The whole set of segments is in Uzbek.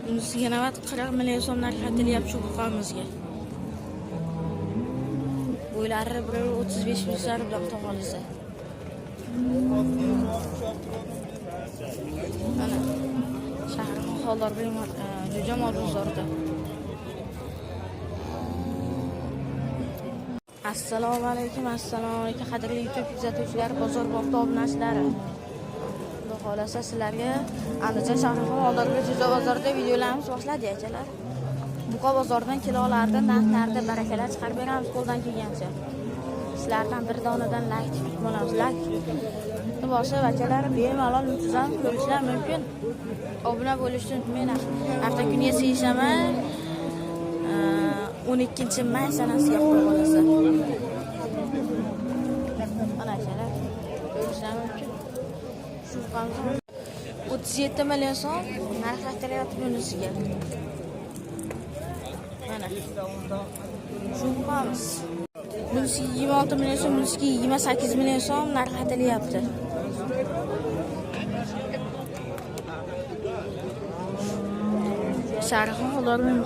Bunisiga navbat 40 million so'm narx aytilyapti shu buqamizga. Bo'ylari 35 ming buloqda qolsa. Mana shahar holar bilan Jo'jamol bozorida. Assalomu alaykum, qadrli YouTube kuzatuvchilar, bozor bog'da obunachilari. Xudo xolasa sizlarga Andijon shahri holarga Jo'ja bozorida videolarimiz boshladik akalar. Buqa bozordan kilolarda, narxlarda barakalar chiqarib beramiz qo'ldan kelgancha. Sizlardan bir donadan like kutib qolamiz. Like bosib akalar bemalol muntazam ko'rishlar mumkin. Obuna bo'lishni unutmanglar. Hafta kuni yasayishaman. 12-may sanasiga xudo xolasa. Mana akalar ko'rishlar mumkin. Shu qancha 37 million so'm narx aytilyapti bunisiga. Mana shu qamiz. Bunisiga 26 million so'm, bunisiga 28 million so'm narx aytilyapti. Sharxon ularning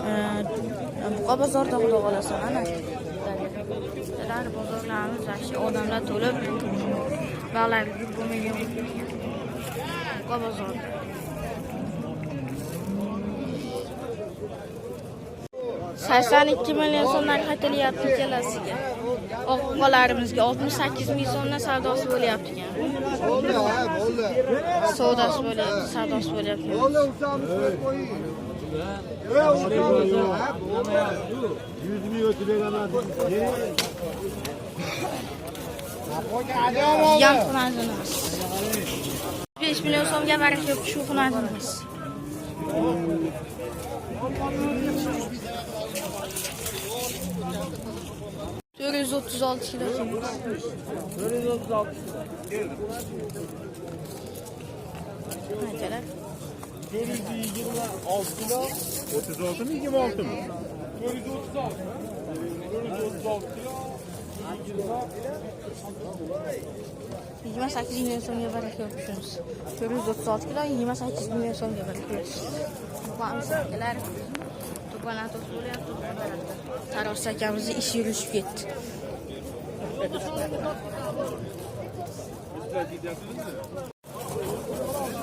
buqa bozorda xudo xolasa mana. Sizlar bozorlarimiz yaxshi odamlar to'lib bog'lar bo'lmagan buqa bozor. Saysan 2 million so'mdan qaytilyapti kelasiga. Oqqolarimizga 68 ming so'mdan savdosi bo'lyapti ekan. Savdosi bo'lyapti. Yan xonadonimiz 5 million so'mga baraka yo'q shu xonadonimiz. Görüyoruz 36 kilo. 436 Ne kadar? 426 kilo. 36 mı 26 mı? 436. 436 kilo. 28 milyon so'mga baraka yo'qmishimiz. 436 kilo 28 milyon so'mga baraka yo'q. Buqamiz akalar to'polon bo'lyapti. Taros akamizni ishi yurishib ketdi.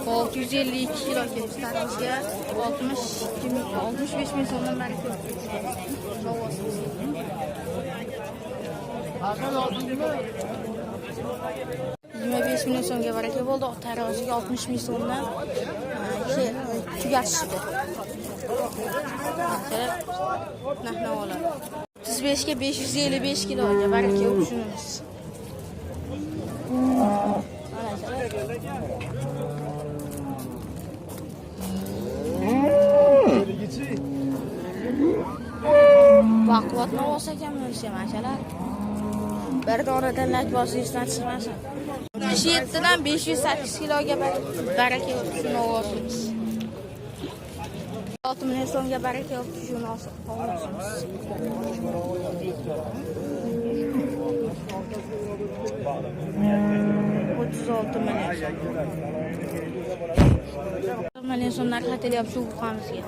Hop 152 kilo keldi. Tarosga 65 ming so'mdan baraka yo'q. 25 milyon so'mga baraka bo'ldi. Taroziga 60 ming so'mdan tugatishdi. Narxni oladi. 35 ga 555 kiloga baraka yo'q shunimiz. Vaqtni olsa ham o'sha mashalar. Bir donadan lak bosishdan chiqmasin. 7 dan 508 kiloga baraka yo'q shuni olamiz. 6 million so'mga baraka yo'q shuni olamiz. 36 million. 6 million so'm narx aytilyapti shu buqamizga.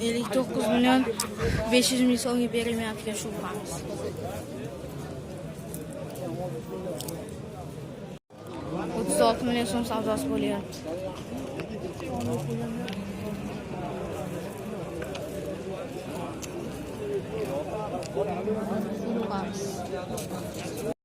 Elik 9 milyon 500 ming so'mga berilmayapti shu buqamiz. 36 milyon so'm savdosi bo'lyapti. Buqamiz.